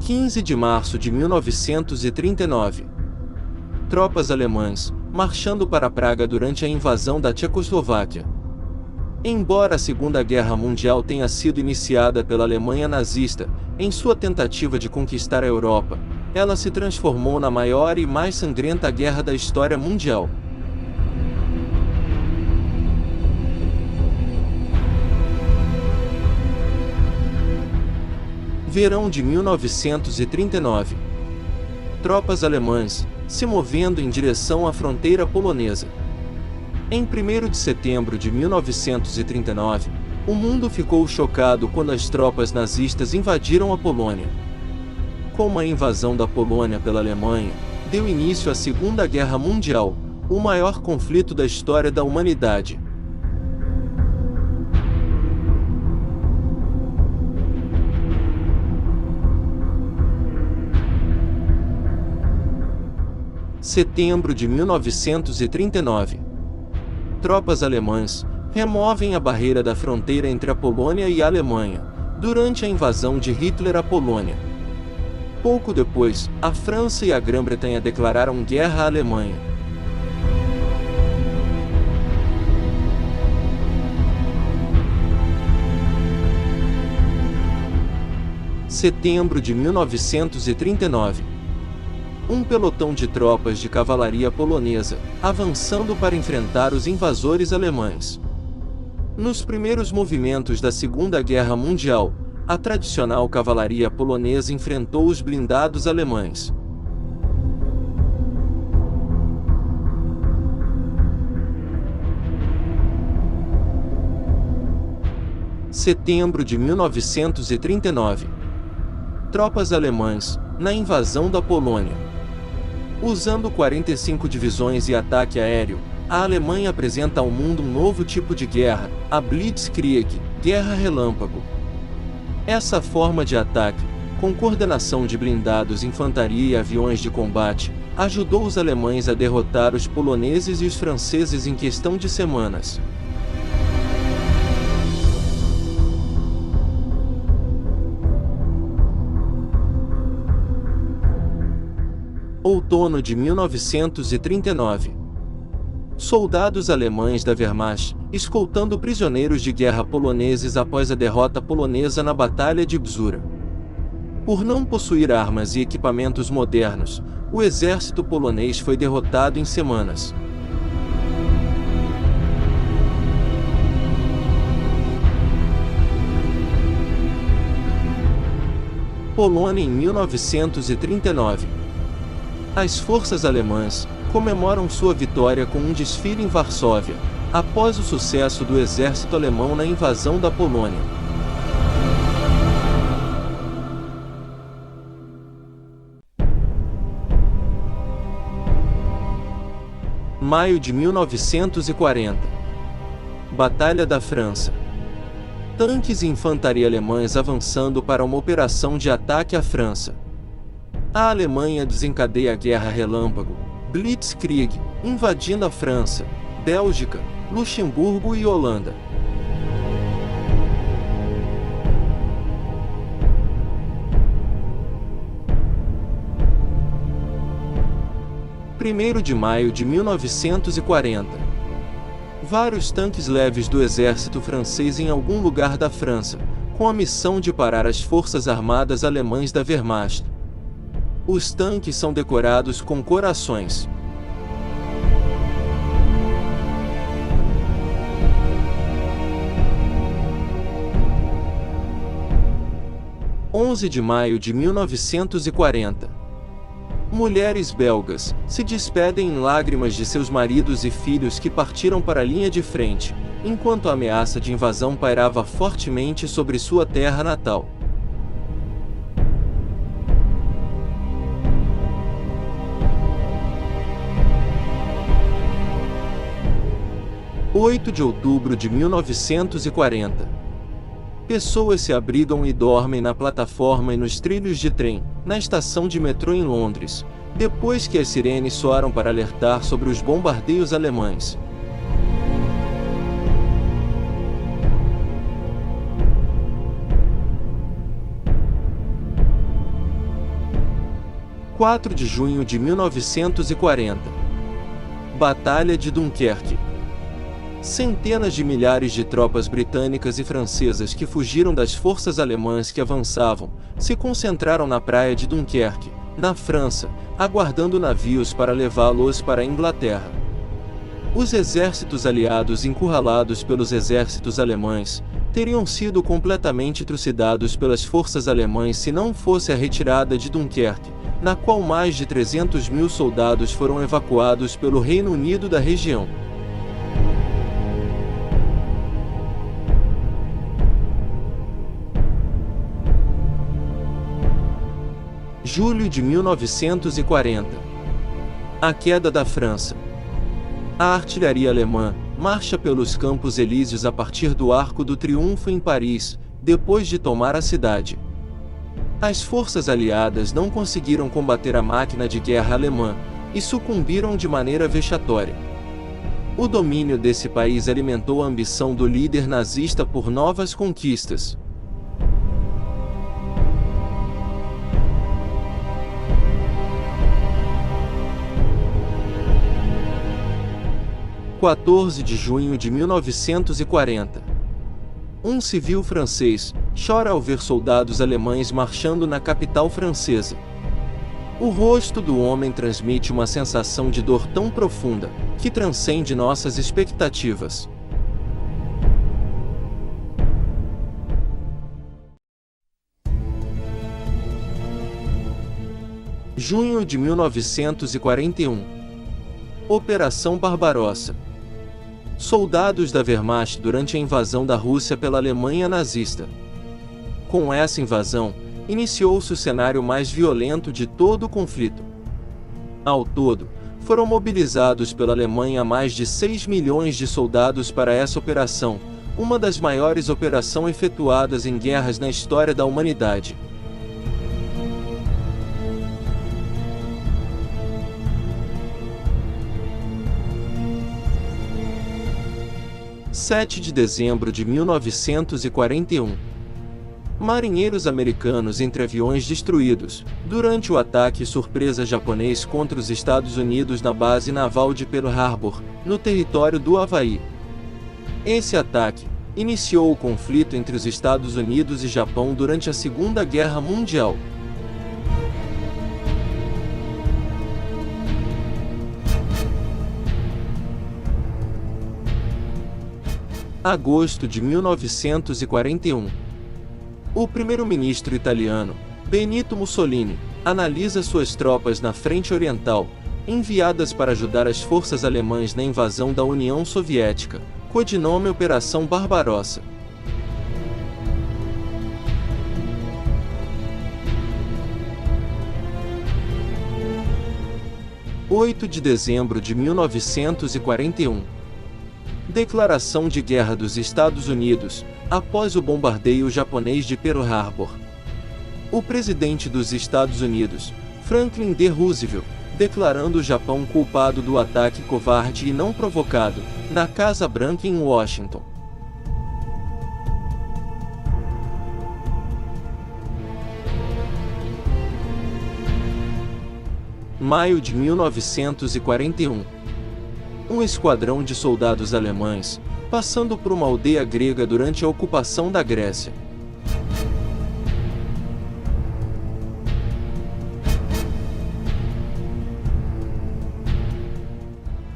15 de março de 1939. Tropas alemãs, marchando para Praga durante a invasão da Tchecoslováquia. Embora a Segunda Guerra Mundial tenha sido iniciada pela Alemanha nazista, em sua tentativa de conquistar a Europa, ela se transformou na maior e mais sangrenta guerra da história mundial. Verão de 1939. Tropas alemãs, se movendo em direção à fronteira polonesa. Em 1º de setembro de 1939, o mundo ficou chocado quando as tropas nazistas invadiram a Polônia. Com a invasão da Polônia pela Alemanha, deu início à Segunda Guerra Mundial, o maior conflito da história da humanidade. Setembro de 1939. Tropas alemãs removem a barreira da fronteira entre a Polônia e a Alemanha, durante a invasão de Hitler à Polônia. Pouco depois, a França e a Grã-Bretanha declararam guerra à Alemanha. Setembro de 1939. Um pelotão de tropas de cavalaria polonesa, avançando para enfrentar os invasores alemães. Nos primeiros movimentos da Segunda Guerra Mundial, a tradicional cavalaria polonesa enfrentou os blindados alemães. Setembro de 1939. Tropas alemãs, na invasão da Polônia. Usando 45 divisões e ataque aéreo, a Alemanha apresenta ao mundo um novo tipo de guerra, a Blitzkrieg, Guerra Relâmpago. Essa forma de ataque, com coordenação de blindados, infantaria e aviões de combate, ajudou os alemães a derrotar os poloneses e os franceses em questão de semanas. Outono de 1939. Soldados alemães da Wehrmacht, escoltando prisioneiros de guerra poloneses após a derrota polonesa na Batalha de Bzura. Por não possuir armas e equipamentos modernos, o exército polonês foi derrotado em semanas. Polônia em 1939. As forças alemãs comemoram sua vitória com um desfile em Varsóvia, após o sucesso do exército alemão na invasão da Polônia. Maio de 1940. Batalha da França. Tanques e infantaria alemães avançando para uma operação de ataque à França. A Alemanha desencadeia a Guerra Relâmpago, Blitzkrieg, invadindo a França, Bélgica, Luxemburgo e Holanda. Primeiro de maio de 1940. Vários tanques leves do exército francês em algum lugar da França, com a missão de parar as forças armadas alemãs da Wehrmacht. Os tanques são decorados com corações. – 11 de maio de 1940. Mulheres belgas se despedem em lágrimas de seus maridos e filhos que partiram para a linha de frente, enquanto a ameaça de invasão pairava fortemente sobre sua terra natal. 8 de outubro de 1940. Pessoas se abrigam e dormem na plataforma e nos trilhos de trem, na estação de metrô em Londres, depois que as sirenes soaram para alertar sobre os bombardeios alemães. 4 de junho de 1940. Batalha de Dunquerque. Centenas de milhares de tropas britânicas e francesas que fugiram das forças alemãs que avançavam, se concentraram na praia de Dunquerque, na França, aguardando navios para levá-los para a Inglaterra. Os exércitos aliados encurralados pelos exércitos alemães, teriam sido completamente trucidados pelas forças alemãs se não fosse a retirada de Dunquerque, na qual mais de 300 mil soldados foram evacuados pelo Reino Unido da região. Julho de 1940. A queda da França. A artilharia alemã marcha pelos Campos Elíseos a partir do Arco do Triunfo em Paris, depois de tomar a cidade. As forças aliadas não conseguiram combater a máquina de guerra alemã, e sucumbiram de maneira vexatória. O domínio desse país alimentou a ambição do líder nazista por novas conquistas. – 14 de junho de 1940. Um civil francês chora ao ver soldados alemães marchando na capital francesa. O rosto do homem transmite uma sensação de dor tão profunda, que transcende nossas expectativas. Junho de 1941. Operação Barbarossa. Soldados da Wehrmacht durante a invasão da Rússia pela Alemanha nazista. Com essa invasão, iniciou-se o cenário mais violento de todo o conflito. Ao todo, foram mobilizados pela Alemanha mais de 6 milhões de soldados para essa operação, uma das maiores operações efetuadas em guerras na história da humanidade. – 7 de dezembro de 1941. Marinheiros americanos entre aviões destruídos, durante o ataque surpresa japonês contra os Estados Unidos na base naval de Pearl Harbor, no território do Havaí. Esse ataque iniciou o conflito entre os Estados Unidos e Japão durante a Segunda Guerra Mundial. Agosto de 1941. O primeiro-ministro italiano, Benito Mussolini, analisa suas tropas na frente oriental, enviadas para ajudar as forças alemãs na invasão da União Soviética, codinome Operação Barbarossa. – 8 de dezembro de 1941. Declaração de guerra dos Estados Unidos, após o bombardeio japonês de Pearl Harbor. O presidente dos Estados Unidos, Franklin D. Roosevelt, declarando o Japão culpado do ataque covarde e não provocado, na Casa Branca em Washington. Maio de 1941. Um esquadrão de soldados alemães, passando por uma aldeia grega durante a ocupação da Grécia. –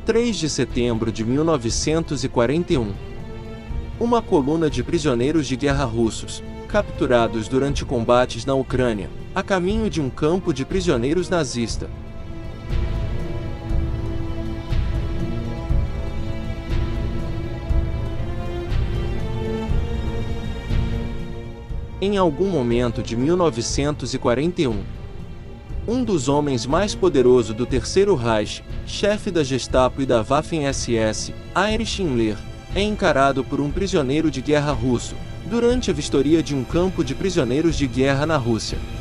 3 de setembro de 1941. Uma coluna de prisioneiros de guerra russos, capturados durante combates na Ucrânia, a caminho de um campo de prisioneiros nazista. Em algum momento de 1941, um dos homens mais poderosos do Terceiro Reich, chefe da Gestapo e da Waffen-SS, Heinrich Himmler, é encarado por um prisioneiro de guerra russo, durante a vistoria de um campo de prisioneiros de guerra na Rússia. –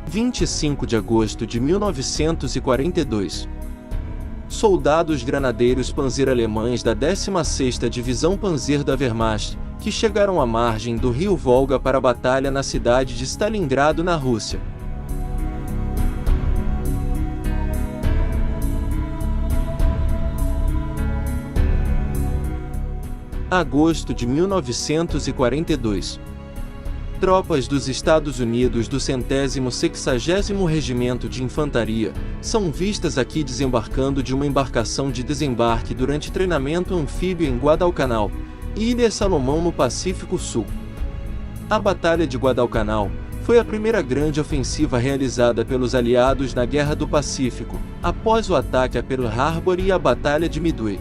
25 de agosto de 1942. soldados granadeiros Panzer alemães da 16ª Divisão Panzer da Wehrmacht, que chegaram à margem do rio Volga para a batalha na cidade de Stalingrado, na Rússia. Agosto de 1942. Tropas dos Estados Unidos do 160º Regimento de Infantaria são vistas aqui desembarcando de uma embarcação de desembarque durante treinamento anfíbio em Guadalcanal, Ilha Salomão, no Pacífico Sul. A Batalha de Guadalcanal foi a primeira grande ofensiva realizada pelos aliados na Guerra do Pacífico, após o ataque a Pearl Harbor e a Batalha de Midway.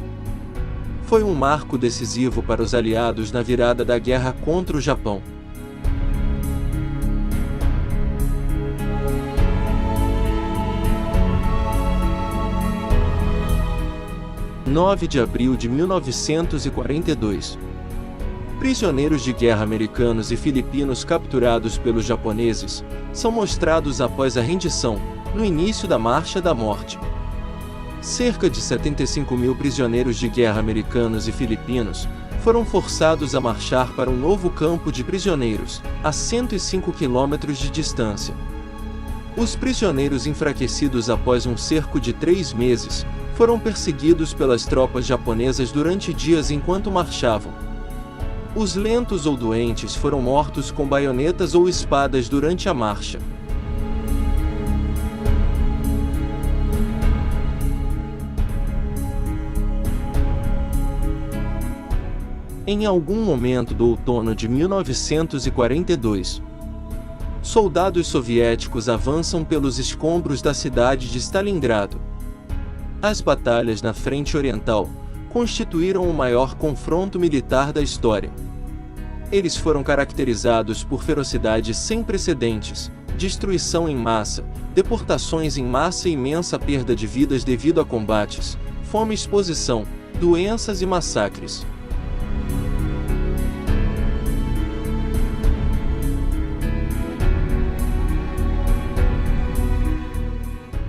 Foi um marco decisivo para os aliados na virada da guerra contra o Japão. – 9 de abril de 1942. Prisioneiros de guerra americanos e filipinos capturados pelos japoneses são mostrados após a rendição, no início da Marcha da Morte. Cerca de 75.000 prisioneiros de guerra americanos e filipinos foram forçados a marchar para um novo campo de prisioneiros, a 105 quilômetros de distância. Os prisioneiros, enfraquecidos após um cerco de 3 meses, foram perseguidos pelas tropas japonesas durante dias enquanto marchavam. Os lentos ou doentes foram mortos com baionetas ou espadas durante a marcha. Em algum momento do outono de 1942, soldados soviéticos avançam pelos escombros da cidade de Stalingrado. As batalhas na frente oriental constituíram o maior confronto militar da história. Eles foram caracterizados por ferocidade sem precedentes, destruição em massa, deportações em massa e imensa perda de vidas devido a combates, fome, exposição, doenças e massacres.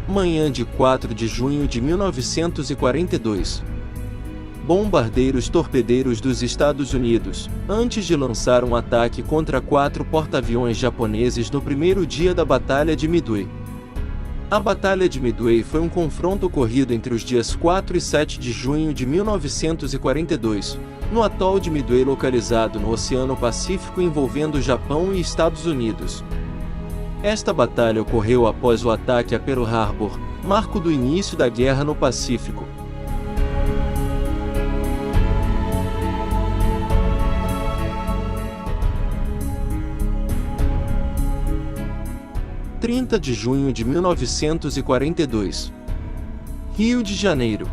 Manhã de 4 de junho de 1942. Bombardeiros torpedeiros dos Estados Unidos, antes de lançar um ataque contra 4 porta-aviões japoneses no primeiro dia da Batalha de Midway. A Batalha de Midway foi um confronto ocorrido entre os dias 4 e 7 de junho de 1942, no atol de Midway, localizado no Oceano Pacífico, envolvendo Japão e Estados Unidos. Esta batalha ocorreu após o ataque a Pearl Harbor, marco do início da guerra no Pacífico. – 30 de junho de 1942. Rio de Janeiro.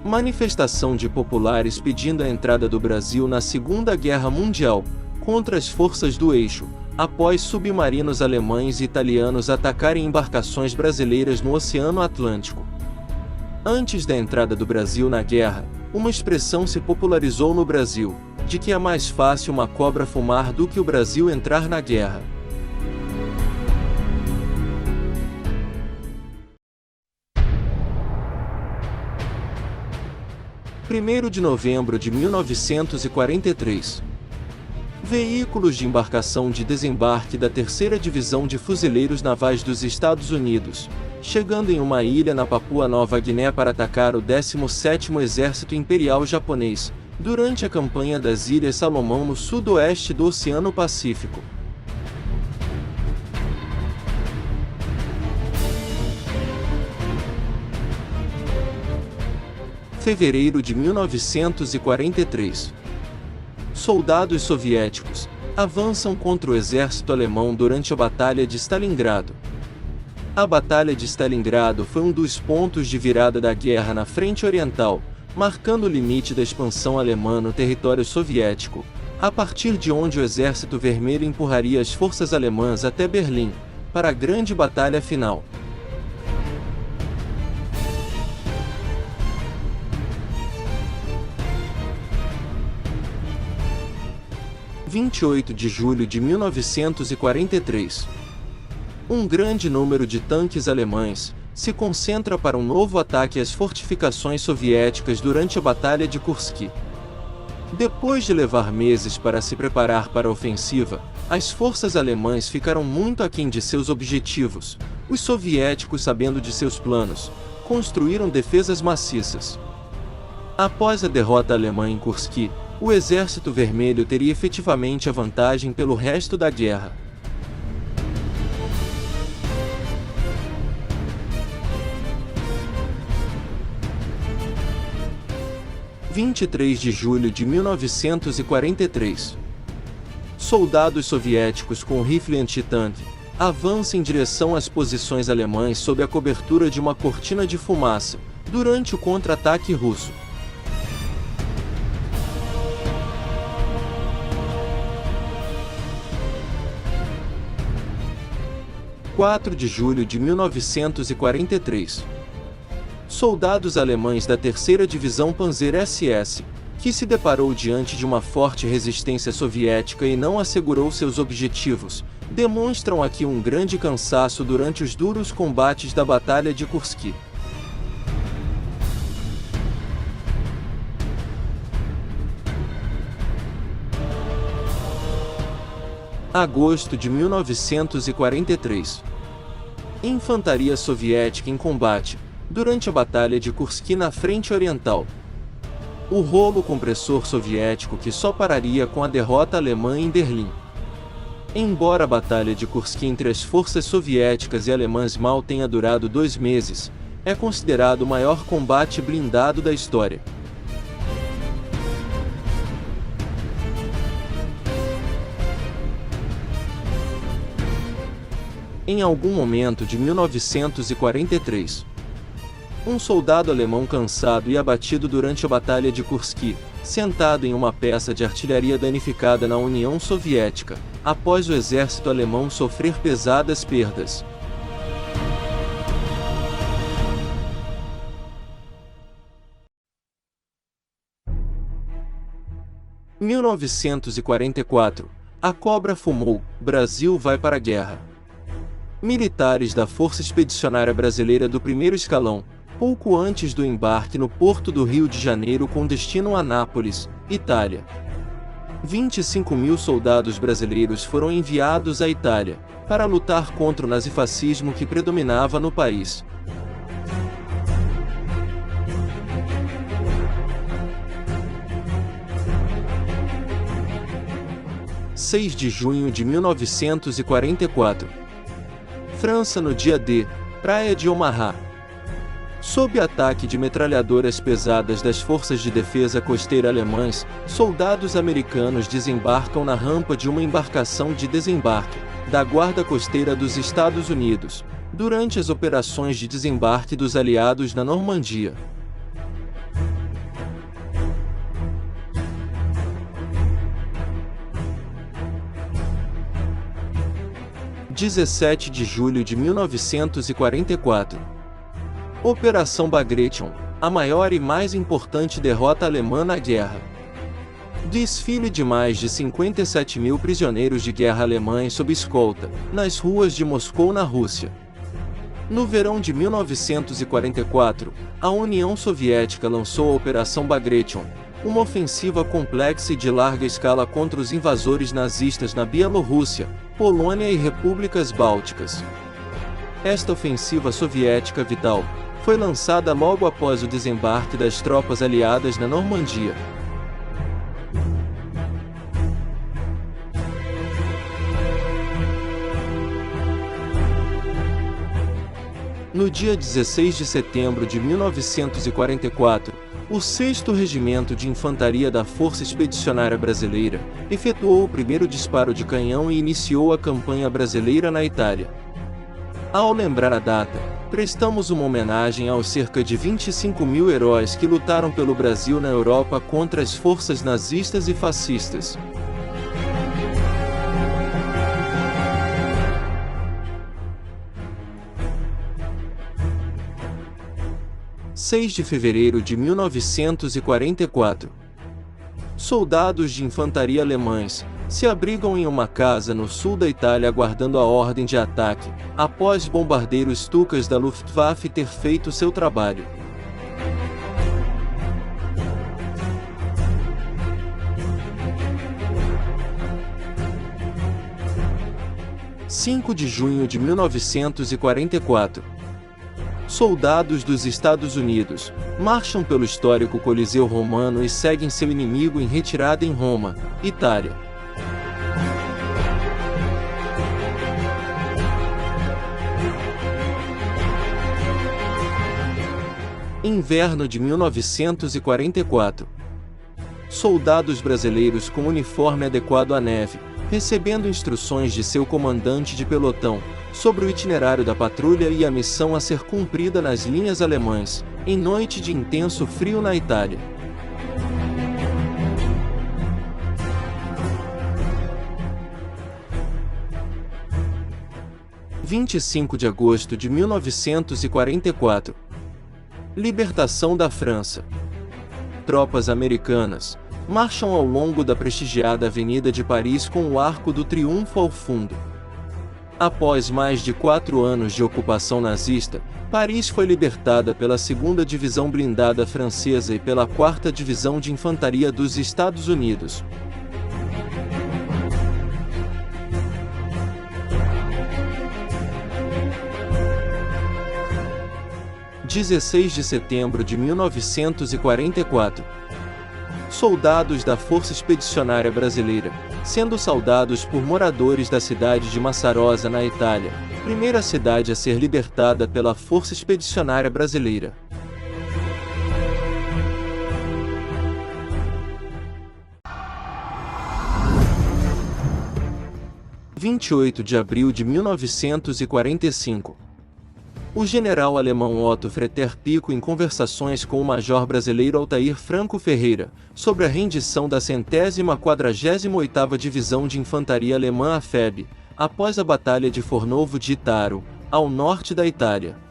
Manifestação de populares pedindo a entrada do Brasil na Segunda Guerra Mundial, contra as forças do eixo, após submarinos alemães e italianos atacarem embarcações brasileiras no Oceano Atlântico. Antes da entrada do Brasil na guerra, uma expressão se popularizou no Brasil, de que é mais fácil uma cobra fumar do que o Brasil entrar na guerra. – 1º de novembro de 1943. Veículos de embarcação de desembarque da 3ª Divisão de Fuzileiros Navais dos Estados Unidos, chegando em uma ilha na Papua Nova Guiné para atacar o 17º Exército Imperial Japonês, durante a campanha das Ilhas Salomão no sudoeste do Oceano Pacífico. Fevereiro de 1943. Soldados soviéticos avançam contra o exército alemão durante a Batalha de Stalingrado. A Batalha de Stalingrado foi um dos pontos de virada da guerra na frente oriental, marcando o limite da expansão alemã no território soviético, a partir de onde o Exército Vermelho empurraria as forças alemãs até Berlim, para a grande batalha final. – 28 de julho de 1943. Um grande número de tanques alemães se concentra para um novo ataque às fortificações soviéticas durante a Batalha de Kursk. Depois de levar meses para se preparar para a ofensiva, as forças alemãs ficaram muito aquém de seus objetivos. Os soviéticos, sabendo de seus planos, construíram defesas maciças. Após a derrota alemã em Kursk, o Exército Vermelho teria efetivamente a vantagem pelo resto da guerra. – 23 de julho de 1943. Soldados soviéticos com rifle antitanque avançam em direção às posições alemãs sob a cobertura de uma cortina de fumaça, durante o contra-ataque russo. – 4 de julho de 1943. Soldados alemães da 3ª Divisão Panzer SS, que se deparou diante de uma forte resistência soviética e não assegurou seus objetivos, demonstram aqui um grande cansaço durante os duros combates da Batalha de Kursk. Agosto de 1943. Infantaria soviética em combate durante a Batalha de Kursk na frente oriental. O rolo compressor soviético que só pararia com a derrota alemã em Berlim. Embora a Batalha de Kursk entre as forças soviéticas e alemãs mal tenha durado 2 meses, é considerado o maior combate blindado da história. Em algum momento de 1943, um soldado alemão cansado e abatido durante a Batalha de Kursk, sentado em uma peça de artilharia danificada na União Soviética, após o exército alemão sofrer pesadas perdas. Em 1944, a cobra fumou, Brasil vai para a guerra. Militares da Força Expedicionária Brasileira do 1º Escalão, pouco antes do embarque no porto do Rio de Janeiro com destino a Anápolis, Itália. 25.000 soldados brasileiros foram enviados à Itália, para lutar contra o nazifascismo que predominava no país. – 6 de junho de 1944. França no dia D, Praia de Omaha. Sob ataque de metralhadoras pesadas das forças de defesa costeira alemãs, soldados americanos desembarcam na rampa de uma embarcação de desembarque da Guarda Costeira dos Estados Unidos, durante as operações de desembarque dos aliados na Normandia. – 17 de julho de 1944. Operação Bagration, a maior e mais importante derrota alemã na guerra. Desfile de mais de 57.000 prisioneiros de guerra alemães sob escolta, nas ruas de Moscou na Rússia. No verão de 1944, a União Soviética lançou a Operação Bagration, uma ofensiva complexa e de larga escala contra os invasores nazistas na Bielorrússia, Polônia e repúblicas bálticas. Esta ofensiva soviética vital foi lançada logo após o desembarque das tropas aliadas na Normandia. No dia 16 de setembro de 1944, o 6º Regimento de Infantaria da Força Expedicionária Brasileira efetuou o primeiro disparo de canhão e iniciou a campanha brasileira na Itália. Ao lembrar a data, prestamos uma homenagem aos cerca de 25.000 heróis que lutaram pelo Brasil na Europa contra as forças nazistas e fascistas. – 6 de fevereiro de 1944. Soldados de infantaria alemães se abrigam em uma casa no sul da Itália aguardando a ordem de ataque, após bombardeiros Stukas da Luftwaffe ter feito seu trabalho. 5 de junho de 1944. Soldados dos Estados Unidos marcham pelo histórico Coliseu Romano e seguem seu inimigo em retirada em Roma, Itália. Inverno de 1944. Soldados brasileiros com uniforme adequado à neve, recebendo instruções de seu comandante de pelotão sobre o itinerário da patrulha e a missão a ser cumprida nas linhas alemãs, em noite de intenso frio na Itália. – 25 de agosto de 1944. Libertação da França. Tropas americanas marcham ao longo da prestigiada Avenida de Paris com o Arco do Triunfo ao fundo. Após mais de 4 anos de ocupação nazista, Paris foi libertada pela 2ª Divisão Blindada Francesa e pela 4ª Divisão de Infantaria dos Estados Unidos. – 16 de setembro de 1944. Soldados da Força Expedicionária Brasileira, sendo saudados por moradores da cidade de Massarosa, na Itália, primeira cidade a ser libertada pela Força Expedicionária Brasileira. – 28 de abril de 1945. O general alemão Otto Fretter Pico em conversações com o major brasileiro Altair Franco Ferreira, sobre a rendição da 148ª Divisão de Infantaria Alemã AFEB, após a Batalha de Fornovo di Taro, ao norte da Itália. –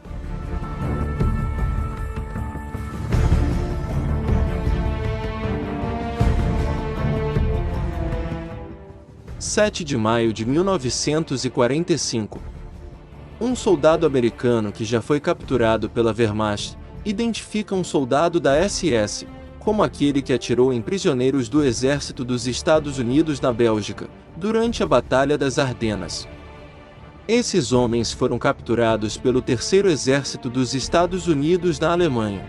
7 de maio de 1945. Um soldado americano que já foi capturado pela Wehrmacht identifica um soldado da SS como aquele que atirou em prisioneiros do exército dos Estados Unidos na Bélgica, durante a Batalha das Ardenas. Esses homens foram capturados pelo 3º Exército dos Estados Unidos na Alemanha.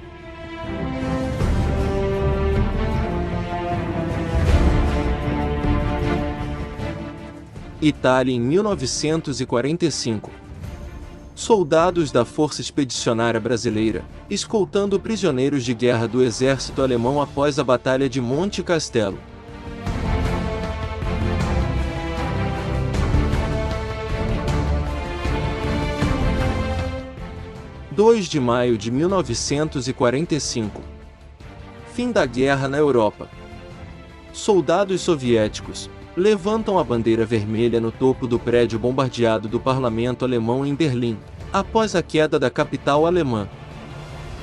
Itália em 1945. Soldados da Força Expedicionária Brasileira, escoltando prisioneiros de guerra do exército alemão após a Batalha de Monte Castelo. – 2 de maio de 1945. Fim da guerra na Europa. Soldados soviéticos levantam a bandeira vermelha no topo do prédio bombardeado do parlamento alemão em Berlim, após a queda da capital alemã.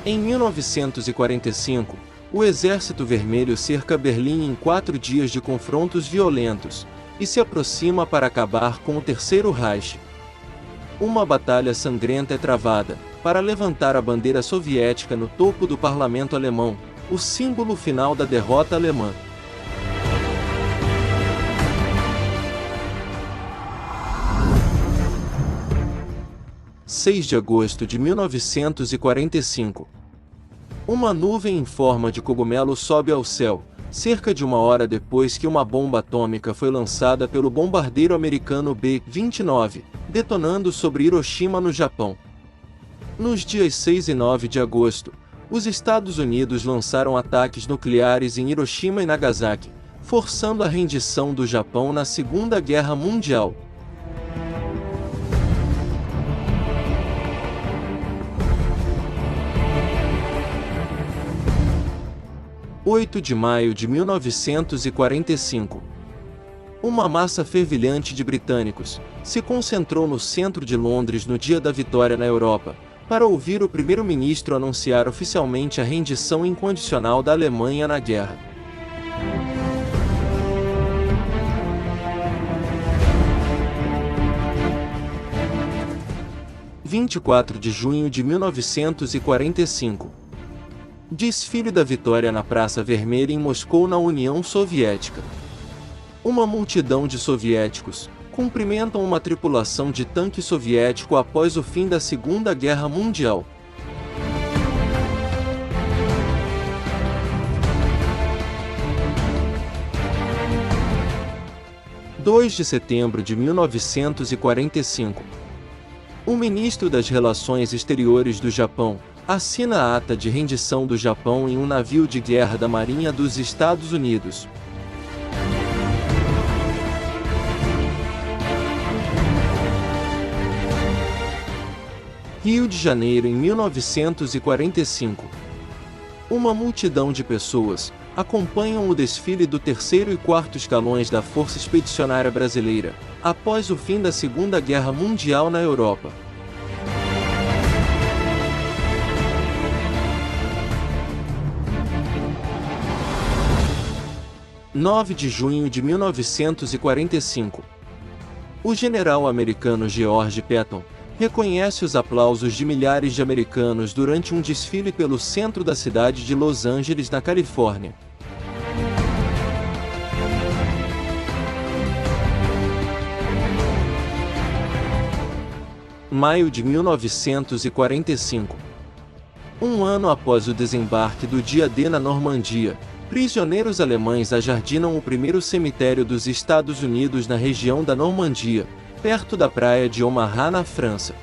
Em 1945, o Exército Vermelho cerca Berlim em 4 dias de confrontos violentos, e se aproxima para acabar com o Terceiro Reich. Uma batalha sangrenta é travada, para levantar a bandeira soviética no topo do parlamento alemão, o símbolo final da derrota alemã. 6 de agosto de 1945. Uma nuvem em forma de cogumelo sobe ao céu, cerca de 1 hora depois que uma bomba atômica foi lançada pelo bombardeiro americano B-29, detonando sobre Hiroshima, no Japão. Nos dias 6 e 9 de agosto, os Estados Unidos lançaram ataques nucleares em Hiroshima e Nagasaki, forçando a rendição do Japão na Segunda Guerra Mundial. 8 de maio de 1945. Uma massa fervilhante de britânicos se concentrou no centro de Londres no dia da vitória na Europa, para ouvir o primeiro-ministro anunciar oficialmente a rendição incondicional da Alemanha na guerra. 24 de junho de 1945. Desfile da Vitória na Praça Vermelha em Moscou, na União Soviética. Uma multidão de soviéticos cumprimentam uma tripulação de tanque soviético após o fim da Segunda Guerra Mundial. – 2 de setembro de 1945. O ministro das Relações Exteriores do Japão assina a ata de rendição do Japão em um navio de guerra da Marinha dos Estados Unidos. Rio de Janeiro, em 1945. Uma multidão de pessoas acompanham o desfile do 3º e 4º escalões da Força Expedicionária Brasileira, após o fim da Segunda Guerra Mundial na Europa. – 9 de junho de 1945. O general americano George Patton reconhece os aplausos de milhares de americanos durante um desfile pelo centro da cidade de Los Angeles, na Califórnia. Maio de 1945. Um ano após o desembarque do Dia D na Normandia, prisioneiros alemães ajardinam o primeiro cemitério dos Estados Unidos na região da Normandia, perto da praia de Omaha, na França.